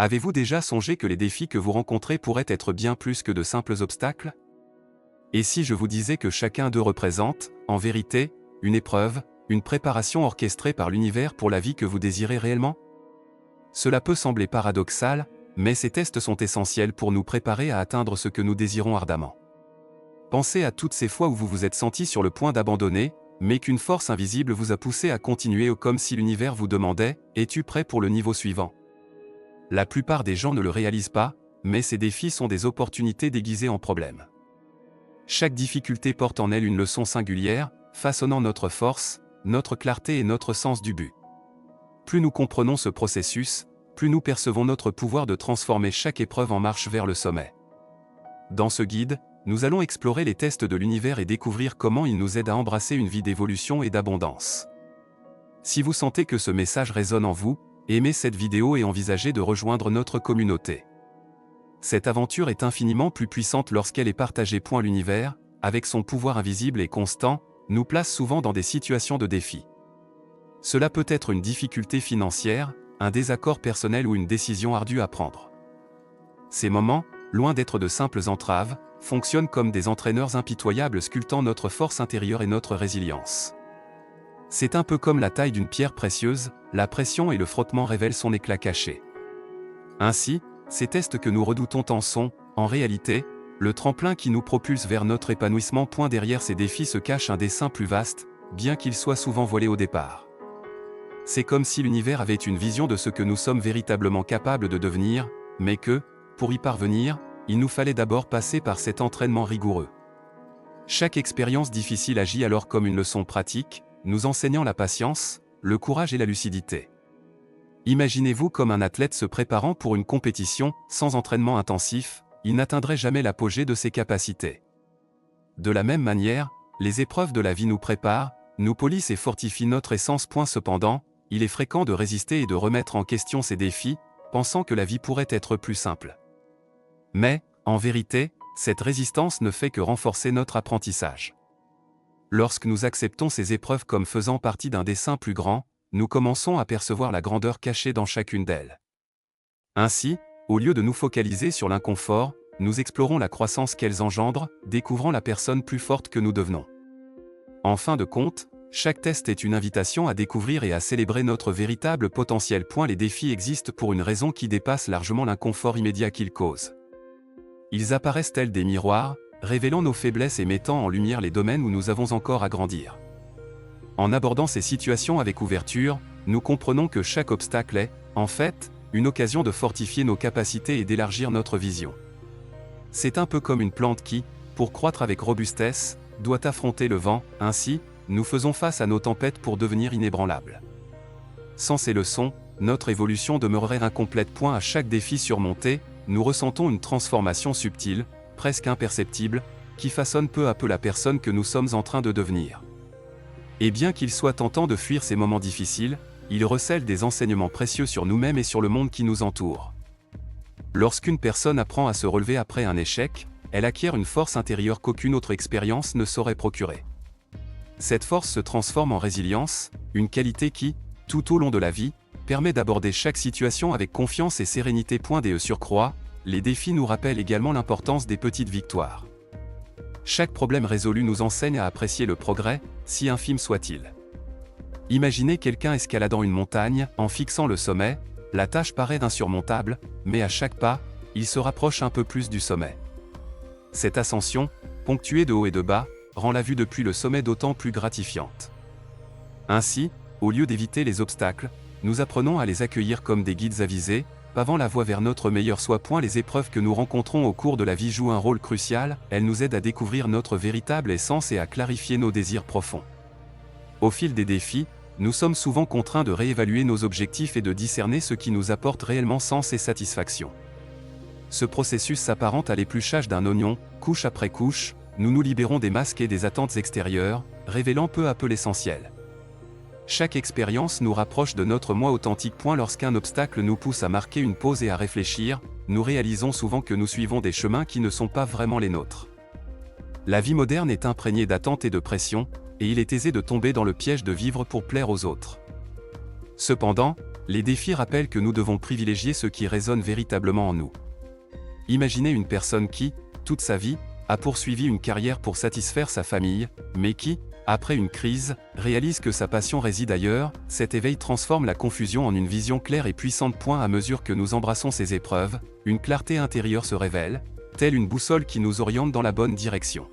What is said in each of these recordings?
Avez-vous déjà songé que les défis que vous rencontrez pourraient être bien plus que de simples obstacles? Et si je vous disais que chacun d'eux représente, en vérité, une épreuve, une préparation orchestrée par l'univers pour la vie que vous désirez réellement? Cela peut sembler paradoxal, mais ces tests sont essentiels pour nous préparer à atteindre ce que nous désirons ardemment. Pensez à toutes ces fois où vous vous êtes senti sur le point d'abandonner, mais qu'une force invisible vous a poussé à continuer, comme si l'univers vous demandait « Es-tu prêt pour le niveau suivant ?» La plupart des gens ne le réalisent pas, mais ces défis sont des opportunités déguisées en problèmes. Chaque difficulté porte en elle une leçon singulière, façonnant notre force, notre clarté et notre sens du but. Plus nous comprenons ce processus, plus nous percevons notre pouvoir de transformer chaque épreuve en marche vers le sommet. Dans ce guide, nous allons explorer les tests de l'univers et découvrir comment ils nous aident à embrasser une vie d'évolution et d'abondance. Si vous sentez que ce message résonne en vous, aimez cette vidéo et envisagez de rejoindre notre communauté. Cette aventure est infiniment plus puissante lorsqu'elle est partagée. L'univers, avec son pouvoir invisible et constant, nous place souvent dans des situations de défi. Cela peut être une difficulté financière, un désaccord personnel ou une décision ardue à prendre. Ces moments, loin d'être de simples entraves, fonctionnent comme des entraîneurs impitoyables sculptant notre force intérieure et notre résilience. C'est un peu comme la taille d'une pierre précieuse, la pression et le frottement révèlent son éclat caché. Ainsi, ces tests que nous redoutons tant sont, en réalité, le tremplin qui nous propulse vers notre épanouissement. Derrière ces défis se cache un dessein plus vaste, bien qu'il soit souvent voilé au départ. C'est comme si l'univers avait une vision de ce que nous sommes véritablement capables de devenir, mais que, pour y parvenir, il nous fallait d'abord passer par cet entraînement rigoureux. Chaque expérience difficile agit alors comme une leçon pratique, nous enseignant la patience, le courage et la lucidité. Imaginez-vous comme un athlète se préparant pour une compétition, sans entraînement intensif, il n'atteindrait jamais l'apogée de ses capacités. De la même manière, les épreuves de la vie nous préparent, nous polissent et fortifient notre essence. Cependant, il est fréquent de résister et de remettre en question ces défis, pensant que la vie pourrait être plus simple. Mais, en vérité, cette résistance ne fait que renforcer notre apprentissage. Lorsque nous acceptons ces épreuves comme faisant partie d'un dessein plus grand, nous commençons à percevoir la grandeur cachée dans chacune d'elles. Ainsi, au lieu de nous focaliser sur l'inconfort, nous explorons la croissance qu'elles engendrent, découvrant la personne plus forte que nous devenons. En fin de compte, chaque test est une invitation à découvrir et à célébrer notre véritable potentiel. Les défis existent pour une raison qui dépasse largement l'inconfort immédiat qu'ils causent. Ils apparaissent tels des miroirs, révélant nos faiblesses et mettant en lumière les domaines où nous avons encore à grandir. En abordant ces situations avec ouverture, nous comprenons que chaque obstacle est, en fait, une occasion de fortifier nos capacités et d'élargir notre vision. C'est un peu comme une plante qui, pour croître avec robustesse, doit affronter le vent. Ainsi, nous faisons face à nos tempêtes pour devenir inébranlables. Sans ces leçons, notre évolution demeurerait incomplète. À chaque défi surmonté, nous ressentons une transformation subtile, presque imperceptible, qui façonne peu à peu la personne que nous sommes en train de devenir. Et bien qu'il soit tentant de fuir ces moments difficiles, ils recèlent des enseignements précieux sur nous-mêmes et sur le monde qui nous entoure. Lorsqu'une personne apprend à se relever après un échec, elle acquiert une force intérieure qu'aucune autre expérience ne saurait procurer. Cette force se transforme en résilience, une qualité qui, tout au long de la vie, permet d'aborder chaque situation avec confiance et sérénité. De surcroît, les défis nous rappellent également l'importance des petites victoires. Chaque problème résolu nous enseigne à apprécier le progrès, si infime soit-il. Imaginez quelqu'un escaladant une montagne, en fixant le sommet, la tâche paraît insurmontable, mais à chaque pas, il se rapproche un peu plus du sommet. Cette ascension, ponctuée de hauts et de bas, rend la vue depuis le sommet d'autant plus gratifiante. Ainsi, au lieu d'éviter les obstacles, nous apprenons à les accueillir comme des guides avisés, pavant la voie vers notre meilleur soi. Les épreuves que nous rencontrons au cours de la vie jouent un rôle crucial, elles nous aident à découvrir notre véritable essence et à clarifier nos désirs profonds. Au fil des défis, nous sommes souvent contraints de réévaluer nos objectifs et de discerner ce qui nous apporte réellement sens et satisfaction. Ce processus s'apparente à l'épluchage d'un oignon, couche après couche, nous nous libérons des masques et des attentes extérieures, révélant peu à peu l'essentiel. Chaque expérience nous rapproche de notre moi authentique. Lorsqu'un obstacle nous pousse à marquer une pause et à réfléchir, nous réalisons souvent que nous suivons des chemins qui ne sont pas vraiment les nôtres. La vie moderne est imprégnée d'attentes et de pression, et il est aisé de tomber dans le piège de vivre pour plaire aux autres. Cependant, Les défis rappellent que nous devons privilégier ce qui résonne véritablement en nous. Imaginez une personne qui, toute sa vie, a poursuivi une carrière pour satisfaire sa famille, mais qui, après une crise, réalise que sa passion réside ailleurs. Cet éveil transforme la confusion en une vision claire et puissante. À mesure que nous embrassons ces épreuves, une clarté intérieure se révèle, telle une boussole qui nous oriente dans la bonne direction.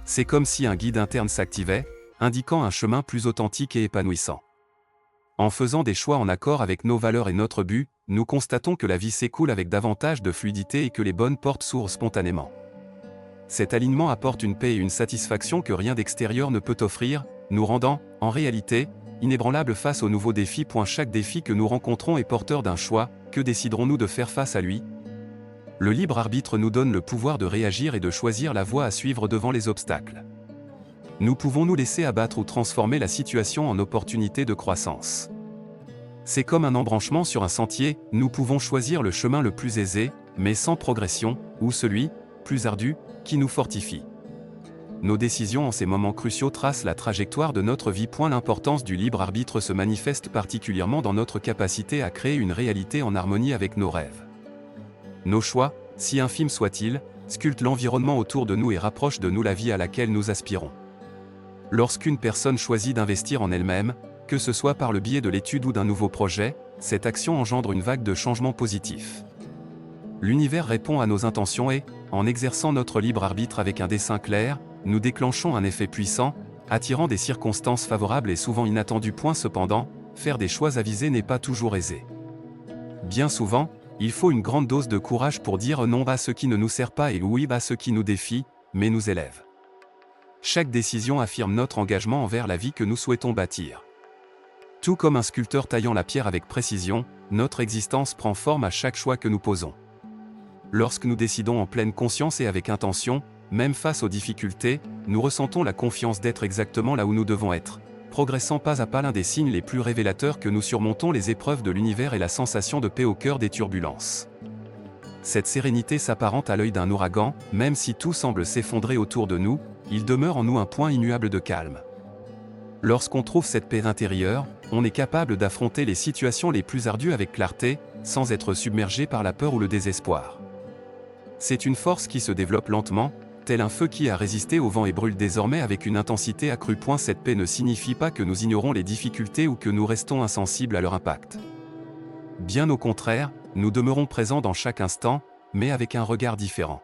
C'est comme si un guide interne s'activait, indiquant un chemin plus authentique et épanouissant. En faisant des choix en accord avec nos valeurs et notre but, nous constatons que la vie s'écoule avec davantage de fluidité et que les bonnes portes s'ouvrent spontanément. Cet alignement apporte une paix et une satisfaction que rien d'extérieur ne peut offrir, nous rendant, en réalité, inébranlables face aux nouveaux défis. Chaque défi que nous rencontrons est porteur d'un choix. Que déciderons-nous de faire face à lui? Le libre arbitre nous donne le pouvoir de réagir et de choisir la voie à suivre devant les obstacles. Nous pouvons nous laisser abattre ou transformer la situation en opportunité de croissance. C'est comme un embranchement sur un sentier, nous pouvons choisir le chemin le plus aisé, mais sans progression, ou celui, plus ardu, qui nous fortifie. Nos décisions en ces moments cruciaux tracent la trajectoire de notre vie. L'importance du libre arbitre se manifeste particulièrement dans notre capacité à créer une réalité en harmonie avec nos rêves. Nos choix, si infimes soient-ils, sculptent l'environnement autour de nous et rapprochent de nous la vie à laquelle nous aspirons. Lorsqu'une personne choisit d'investir en elle-même, que ce soit par le biais de l'étude ou d'un nouveau projet, cette action engendre une vague de changements positifs. L'univers répond à nos intentions et, en exerçant notre libre arbitre avec un dessein clair, nous déclenchons un effet puissant, attirant des circonstances favorables et souvent inattendues. Cependant, faire des choix avisés n'est pas toujours aisé. Bien souvent, il faut une grande dose de courage pour dire non à ce qui ne nous sert pas et oui à ce qui nous défie, mais nous élève. Chaque décision affirme notre engagement envers la vie que nous souhaitons bâtir. Tout comme un sculpteur taillant la pierre avec précision, notre existence prend forme à chaque choix que nous posons. Lorsque nous décidons en pleine conscience et avec intention, même face aux difficultés, nous ressentons la confiance d'être exactement là où nous devons être, progressant pas à pas. L'un des signes les plus révélateurs que nous surmontons les épreuves de l'univers est la sensation de paix au cœur des turbulences. Cette sérénité s'apparente à l'œil d'un ouragan, même si tout semble s'effondrer autour de nous, il demeure en nous un point immuable de calme. Lorsqu'on trouve cette paix intérieure, on est capable d'affronter les situations les plus ardues avec clarté, sans être submergé par la peur ou le désespoir. C'est une force qui se développe lentement, tel un feu qui a résisté au vent et brûle désormais avec une intensité accrue. Cette paix ne signifie pas que nous ignorons les difficultés ou que nous restons insensibles à leur impact. Bien au contraire, nous demeurons présents dans chaque instant, mais avec un regard différent.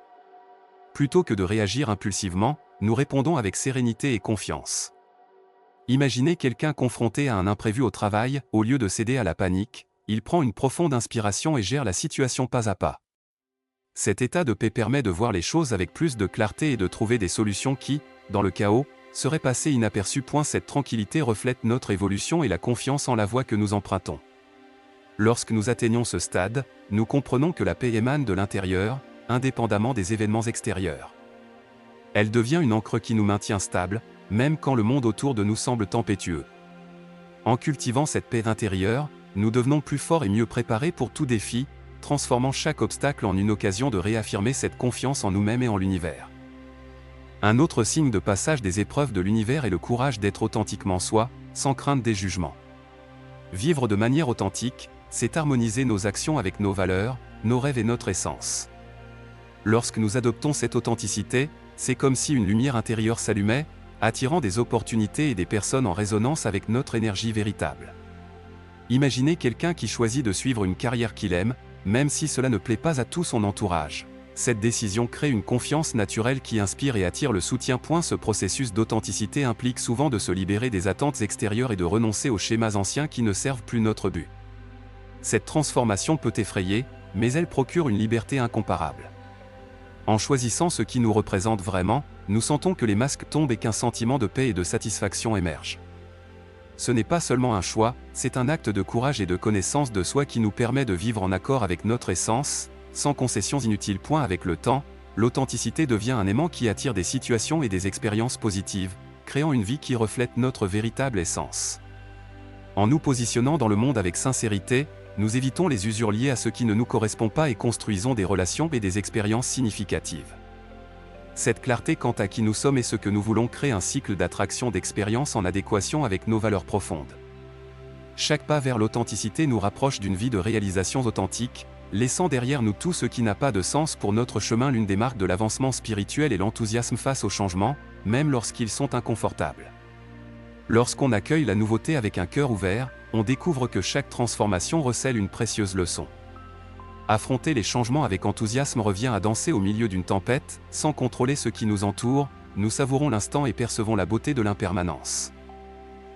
Plutôt que de réagir impulsivement, nous répondons avec sérénité et confiance. Imaginez quelqu'un confronté à un imprévu au travail, au lieu de céder à la panique, il prend une profonde inspiration et gère la situation pas à pas. Cet état de paix permet de voir les choses avec plus de clarté et de trouver des solutions qui, dans le chaos, seraient passées inaperçues. Cette tranquillité reflète notre évolution et la confiance en la voie que nous empruntons. Lorsque nous atteignons ce stade, nous comprenons que la paix émane de l'intérieur, indépendamment des événements extérieurs. Elle devient une ancre qui nous maintient stables, même quand le monde autour de nous semble tempétueux. En cultivant cette paix intérieure, nous devenons plus forts et mieux préparés pour tout défi, transformant chaque obstacle en une occasion de réaffirmer cette confiance en nous-mêmes et en l'univers. Un autre signe de passage des épreuves de l'univers est le courage d'être authentiquement soi, sans crainte des jugements. Vivre de manière authentique, c'est harmoniser nos actions avec nos valeurs, nos rêves et notre essence. Lorsque nous adoptons cette authenticité, c'est comme si une lumière intérieure s'allumait, attirant des opportunités et des personnes en résonance avec notre énergie véritable. Imaginez quelqu'un qui choisit de suivre une carrière qu'il aime, même si cela ne plaît pas à tout son entourage. Cette décision crée une confiance naturelle qui inspire et attire le soutien. Ce processus d'authenticité implique souvent de se libérer des attentes extérieures et de renoncer aux schémas anciens qui ne servent plus notre but. Cette transformation peut effrayer, mais elle procure une liberté incomparable. En choisissant ce qui nous représente vraiment, nous sentons que les masques tombent et qu'un sentiment de paix et de satisfaction émerge. Ce n'est pas seulement un choix, c'est un acte de courage et de connaissance de soi qui nous permet de vivre en accord avec notre essence, sans concessions inutiles. Avec le temps, l'authenticité devient un aimant qui attire des situations et des expériences positives, créant une vie qui reflète notre véritable essence. En nous positionnant dans le monde avec sincérité, nous évitons les usures liées à ce qui ne nous correspond pas et construisons des relations et des expériences significatives. Cette clarté quant à qui nous sommes et ce que nous voulons crée un cycle d'attraction d'expériences en adéquation avec nos valeurs profondes. Chaque pas vers l'authenticité nous rapproche d'une vie de réalisations authentiques, laissant derrière nous tout ce qui n'a pas de sens pour notre chemin. L'une des marques de l'avancement spirituel est l'enthousiasme face aux changements, même lorsqu'ils sont inconfortables. Lorsqu'on accueille la nouveauté avec un cœur ouvert, on découvre que chaque transformation recèle une précieuse leçon. Affronter les changements avec enthousiasme revient à danser au milieu d'une tempête, sans contrôler ce qui nous entoure, nous savourons l'instant et percevons la beauté de l'impermanence.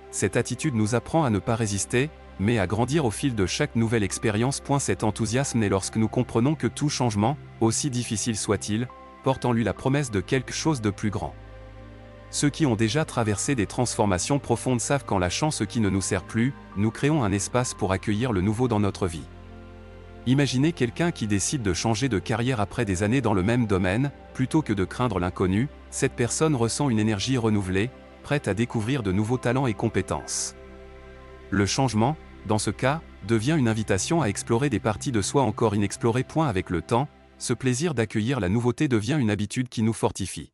Cette attitude nous apprend à ne pas résister, mais à grandir au fil de chaque nouvelle expérience. Cet enthousiasme naît lorsque nous comprenons que tout changement, aussi difficile soit-il, porte en lui la promesse de quelque chose de plus grand. Ceux qui ont déjà traversé des transformations profondes savent qu'en lâchant ce qui ne nous sert plus, nous créons un espace pour accueillir le nouveau dans notre vie. Imaginez quelqu'un qui décide de changer de carrière après des années dans le même domaine, plutôt que de craindre l'inconnu, cette personne ressent une énergie renouvelée, prête à découvrir de nouveaux talents et compétences. Le changement, dans ce cas, devient une invitation à explorer des parties de soi encore inexplorées. Avec le temps, ce plaisir d'accueillir la nouveauté devient une habitude qui nous fortifie.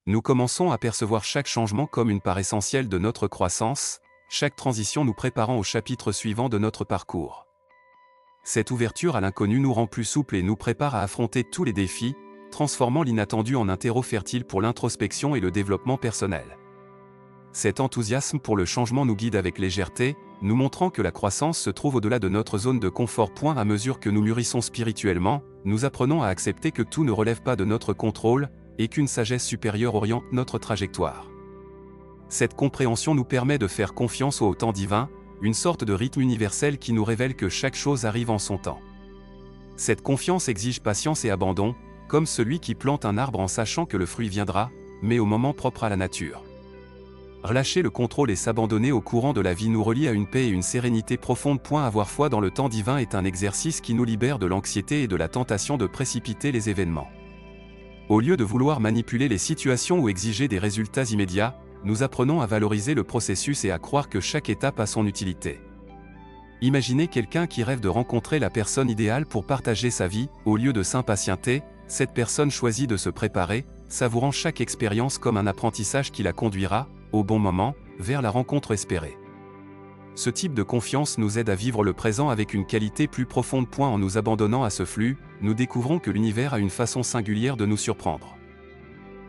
Nous commençons à percevoir chaque changement comme une part essentielle de notre croissance, chaque transition nous préparant au chapitre suivant de notre parcours. Cette ouverture à l'inconnu nous rend plus souples et nous prépare à affronter tous les défis, transformant l'inattendu en un terreau fertile pour l'introspection et le développement personnel. Cet enthousiasme pour le changement nous guide avec légèreté, nous montrant que la croissance se trouve au-delà de notre zone de confort. À mesure que nous mûrissons spirituellement, nous apprenons à accepter que tout ne relève pas de notre contrôle, et qu'une sagesse supérieure oriente notre trajectoire. Cette compréhension nous permet de faire confiance au temps divin, une sorte de rythme universel qui nous révèle que chaque chose arrive en son temps. Cette confiance exige patience et abandon, comme celui qui plante un arbre en sachant que le fruit viendra, mais au moment propre à la nature. Relâcher le contrôle et s'abandonner au courant de la vie nous relie à une paix et une sérénité profonde. Avoir foi dans le temps divin est un exercice qui nous libère de l'anxiété et de la tentation de précipiter les événements. Au lieu de vouloir manipuler les situations ou exiger des résultats immédiats, nous apprenons à valoriser le processus et à croire que chaque étape a son utilité. Imaginez quelqu'un qui rêve de rencontrer la personne idéale pour partager sa vie. Au lieu de s'impatienter, cette personne choisit de se préparer, savourant chaque expérience comme un apprentissage qui la conduira, au bon moment, vers la rencontre espérée. Ce type de confiance nous aide à vivre le présent avec une qualité plus profonde. En nous abandonnant à ce flux, nous découvrons que l'univers a une façon singulière de nous surprendre.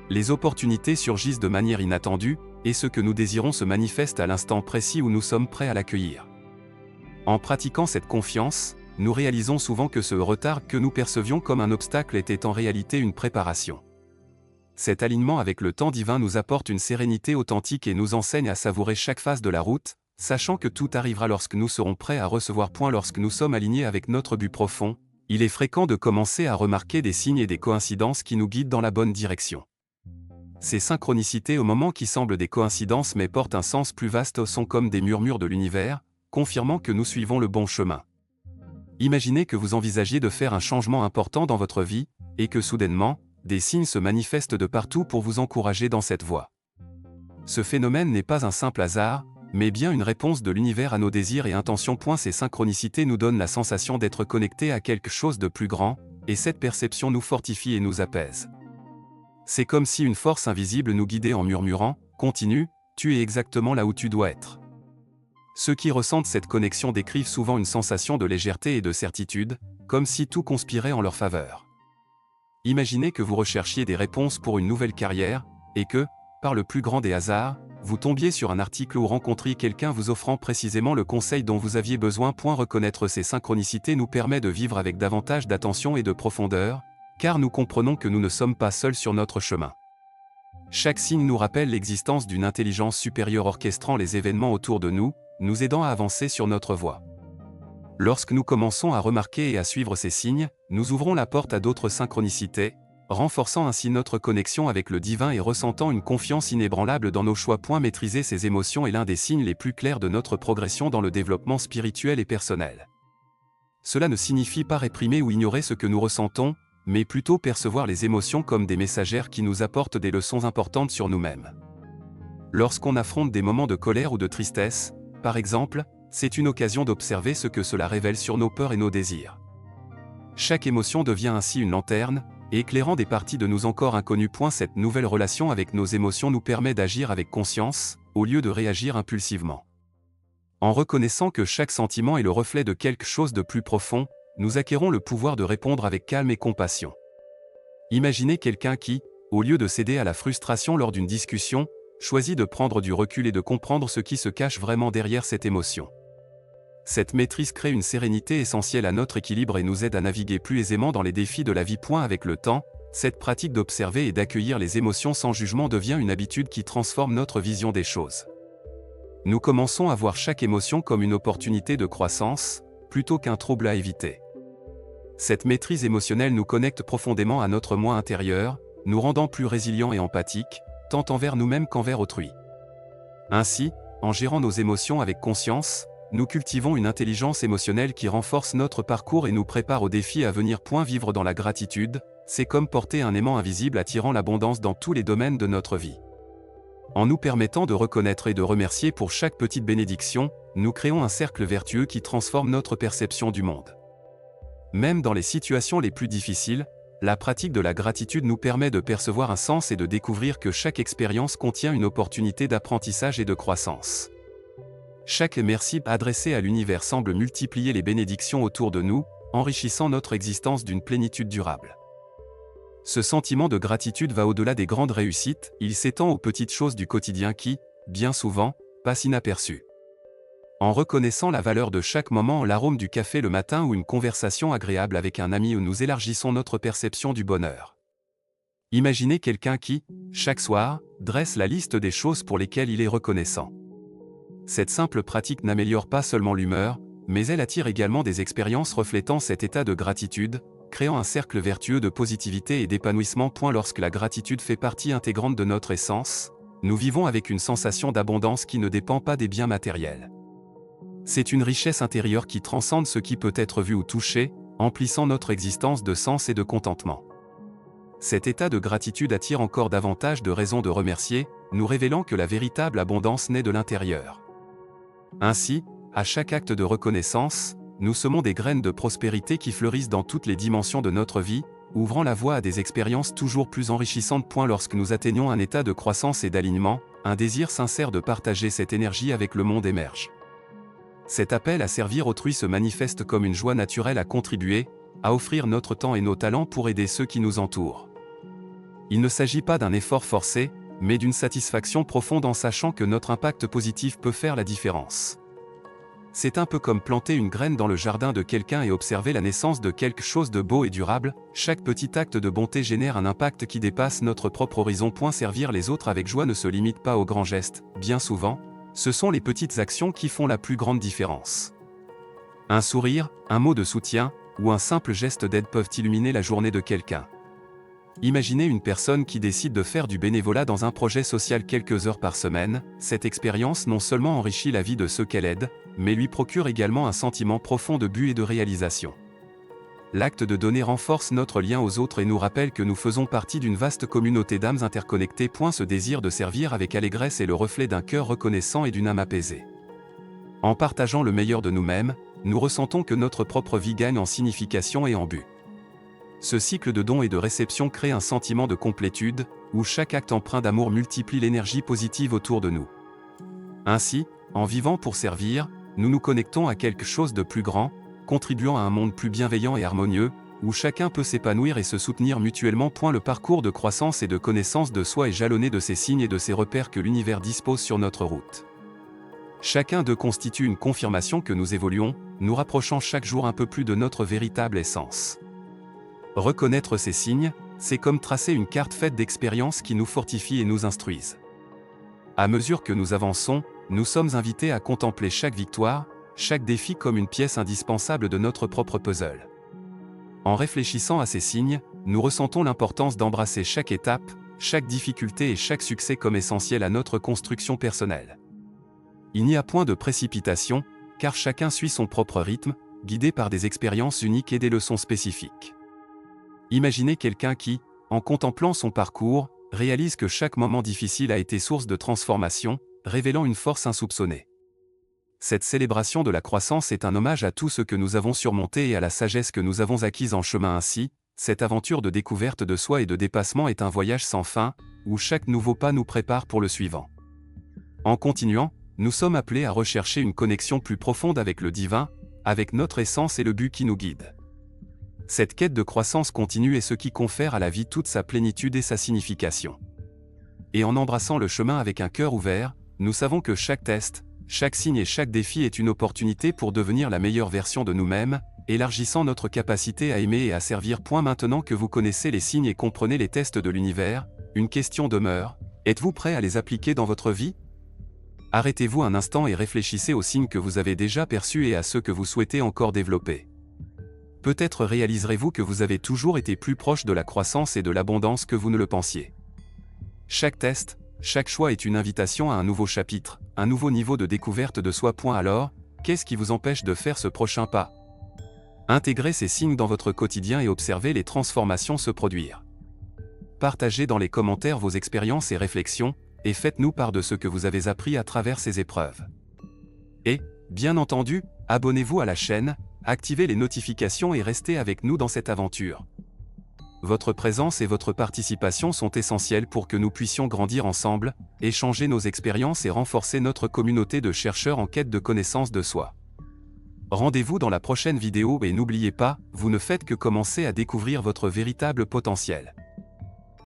Les opportunités surgissent de manière inattendue, et ce que nous désirons se manifeste à l'instant précis où nous sommes prêts à l'accueillir. En pratiquant cette confiance, nous réalisons souvent que ce retard que nous percevions comme un obstacle était en réalité une préparation. Cet alignement avec le temps divin nous apporte une sérénité authentique et nous enseigne à savourer chaque phase de la route, sachant que tout arrivera lorsque nous serons prêts à recevoir. Lorsque nous sommes alignés avec notre but profond, il est fréquent de commencer à remarquer des signes et des coïncidences qui nous guident dans la bonne direction. Ces synchronicités au moment qui semblent des coïncidences mais portent un sens plus vaste sont comme des murmures de l'univers, confirmant que nous suivons le bon chemin. Imaginez que vous envisagiez de faire un changement important dans votre vie, et que soudainement, des signes se manifestent de partout pour vous encourager dans cette voie. Ce phénomène n'est pas un simple hasard, mais bien une réponse de l'univers à nos désirs et intentions. Ces synchronicités nous donnent la sensation d'être connectés à quelque chose de plus grand, et cette perception nous fortifie et nous apaise. C'est comme si une force invisible nous guidait en murmurant « Continue, tu es exactement là où tu dois être ». Ceux qui ressentent cette connexion décrivent souvent une sensation de légèreté et de certitude, comme si tout conspirait en leur faveur. Imaginez que vous recherchiez des réponses pour une nouvelle carrière, et que, par le plus grand des hasards, vous tombiez sur un article ou rencontriez quelqu'un vous offrant précisément le conseil dont vous aviez besoin. Reconnaître ces synchronicités nous permet de vivre avec davantage d'attention et de profondeur, car nous comprenons que nous ne sommes pas seuls sur notre chemin. Chaque signe nous rappelle l'existence d'une intelligence supérieure orchestrant les événements autour de nous, nous aidant à avancer sur notre voie. Lorsque nous commençons à remarquer et à suivre ces signes, nous ouvrons la porte à d'autres synchronicités, renforçant ainsi notre connexion avec le divin et ressentant une confiance inébranlable dans nos choix. Maîtriser ces émotions est l'un des signes les plus clairs de notre progression dans le développement spirituel et personnel. Cela ne signifie pas réprimer ou ignorer ce que nous ressentons, mais plutôt percevoir les émotions comme des messagères qui nous apportent des leçons importantes sur nous-mêmes. Lorsqu'on affronte des moments de colère ou de tristesse, par exemple, c'est une occasion d'observer ce que cela révèle sur nos peurs et nos désirs. Chaque émotion devient ainsi une lanterne, éclairant des parties de nous encore inconnues. Cette nouvelle relation avec nos émotions nous permet d'agir avec conscience, au lieu de réagir impulsivement. En reconnaissant que chaque sentiment est le reflet de quelque chose de plus profond, nous acquérons le pouvoir de répondre avec calme et compassion. Imaginez quelqu'un qui, au lieu de céder à la frustration lors d'une discussion, choisit de prendre du recul et de comprendre ce qui se cache vraiment derrière cette émotion. Cette maîtrise crée une sérénité essentielle à notre équilibre et nous aide à naviguer plus aisément dans les défis de la vie. Avec le temps, cette pratique d'observer et d'accueillir les émotions sans jugement devient une habitude qui transforme notre vision des choses. Nous commençons à voir chaque émotion comme une opportunité de croissance, plutôt qu'un trouble à éviter. Cette maîtrise émotionnelle nous connecte profondément à notre moi intérieur, nous rendant plus résilients et empathiques, tant envers nous-mêmes qu'envers autrui. Ainsi, en gérant nos émotions avec conscience, nous cultivons une intelligence émotionnelle qui renforce notre parcours et nous prépare aux défis à venir. Vivre dans la gratitude, c'est comme porter un aimant invisible attirant l'abondance dans tous les domaines de notre vie. En nous permettant de reconnaître et de remercier pour chaque petite bénédiction, nous créons un cercle vertueux qui transforme notre perception du monde. Même dans les situations les plus difficiles, la pratique de la gratitude nous permet de percevoir un sens et de découvrir que chaque expérience contient une opportunité d'apprentissage et de croissance. Chaque merci adressé à l'univers semble multiplier les bénédictions autour de nous, enrichissant notre existence d'une plénitude durable. Ce sentiment de gratitude va au-delà des grandes réussites, il s'étend aux petites choses du quotidien qui, bien souvent, passent inaperçues. En reconnaissant la valeur de chaque moment, l'arôme du café le matin ou une conversation agréable avec un ami, où nous élargissons notre perception du bonheur. Imaginez quelqu'un qui, chaque soir, dresse la liste des choses pour lesquelles il est reconnaissant. Cette simple pratique n'améliore pas seulement l'humeur, mais elle attire également des expériences reflétant cet état de gratitude, créant un cercle vertueux de positivité et d'épanouissement. Lorsque la gratitude fait partie intégrante de notre essence, nous vivons avec une sensation d'abondance qui ne dépend pas des biens matériels. C'est une richesse intérieure qui transcende ce qui peut être vu ou touché, emplissant notre existence de sens et de contentement. Cet état de gratitude attire encore davantage de raisons de remercier, nous révélant que la véritable abondance naît de l'intérieur. Ainsi, à chaque acte de reconnaissance, nous semons des graines de prospérité qui fleurissent dans toutes les dimensions de notre vie, ouvrant la voie à des expériences toujours plus enrichissantes. Lorsque nous atteignons un état de croissance et d'alignement, un désir sincère de partager cette énergie avec le monde émerge. Cet appel à servir autrui se manifeste comme une joie naturelle à contribuer, à offrir notre temps et nos talents pour aider ceux qui nous entourent. Il ne s'agit pas d'un effort forcé, mais d'une satisfaction profonde en sachant que notre impact positif peut faire la différence. C'est un peu comme planter une graine dans le jardin de quelqu'un et observer la naissance de quelque chose de beau et durable. Chaque petit acte de bonté génère un impact qui dépasse notre propre horizon. Servir les autres avec joie ne se limite pas aux grands gestes, bien souvent, ce sont les petites actions qui font la plus grande différence. Un sourire, un mot de soutien, ou un simple geste d'aide peuvent illuminer la journée de quelqu'un. Imaginez une personne qui décide de faire du bénévolat dans un projet social quelques heures par semaine. Cette expérience non seulement enrichit la vie de ceux qu'elle aide, mais lui procure également un sentiment profond de but et de réalisation. L'acte de donner renforce notre lien aux autres et nous rappelle que nous faisons partie d'une vaste communauté d'âmes interconnectées. Ce désir de servir avec allégresse est le reflet d'un cœur reconnaissant et d'une âme apaisée. En partageant le meilleur de nous-mêmes, nous ressentons que notre propre vie gagne en signification et en but. Ce cycle de dons et de réception crée un sentiment de complétude, où chaque acte empreint d'amour multiplie l'énergie positive autour de nous. Ainsi, en vivant pour servir, nous nous connectons à quelque chose de plus grand, contribuant à un monde plus bienveillant et harmonieux, où chacun peut s'épanouir et se soutenir mutuellement. Le parcours de croissance et de connaissance de soi est jalonné de ces signes et de ces repères que l'univers dispose sur notre route. Chacun d'eux constitue une confirmation que nous évoluons, nous rapprochant chaque jour un peu plus de notre véritable essence. Reconnaître ces signes, c'est comme tracer une carte faite d'expériences qui nous fortifient et nous instruisent. À mesure que nous avançons, nous sommes invités à contempler chaque victoire, chaque défi comme une pièce indispensable de notre propre puzzle. En réfléchissant à ces signes, nous ressentons l'importance d'embrasser chaque étape, chaque difficulté et chaque succès comme essentiel à notre construction personnelle. Il n'y a point de précipitation, car chacun suit son propre rythme, guidé par des expériences uniques et des leçons spécifiques. Imaginez quelqu'un qui, en contemplant son parcours, réalise que chaque moment difficile a été source de transformation, révélant une force insoupçonnée. Cette célébration de la croissance est un hommage à tout ce que nous avons surmonté et à la sagesse que nous avons acquise en chemin. Ainsi, cette aventure de découverte de soi et de dépassement est un voyage sans fin, où chaque nouveau pas nous prépare pour le suivant. En continuant, nous sommes appelés à rechercher une connexion plus profonde avec le divin, avec notre essence et le but qui nous guide. Cette quête de croissance continue est ce qui confère à la vie toute sa plénitude et sa signification. Et en embrassant le chemin avec un cœur ouvert, nous savons que chaque test, chaque signe et chaque défi est une opportunité pour devenir la meilleure version de nous-mêmes, élargissant notre capacité à aimer et à servir. Maintenant que vous connaissez les signes et comprenez les tests de l'univers, une question demeure: êtes-vous prêt à les appliquer dans votre vie? Arrêtez-vous un instant et réfléchissez aux signes que vous avez déjà perçus et à ceux que vous souhaitez encore développer. Peut-être réaliserez-vous que vous avez toujours été plus proche de la croissance et de l'abondance que vous ne le pensiez. Chaque test, chaque choix est une invitation à un nouveau chapitre, un nouveau niveau de découverte de soi. Alors, qu'est-ce qui vous empêche de faire ce prochain pas? Intégrez ces signes dans votre quotidien et observez les transformations se produire. Partagez dans les commentaires vos expériences et réflexions, et faites-nous part de ce que vous avez appris à travers ces épreuves. Et, bien entendu, abonnez-vous à la chaîne, activez les notifications et restez avec nous dans cette aventure. Votre présence et votre participation sont essentielles pour que nous puissions grandir ensemble, échanger nos expériences et renforcer notre communauté de chercheurs en quête de connaissance de soi. Rendez-vous dans la prochaine vidéo et n'oubliez pas, vous ne faites que commencer à découvrir votre véritable potentiel.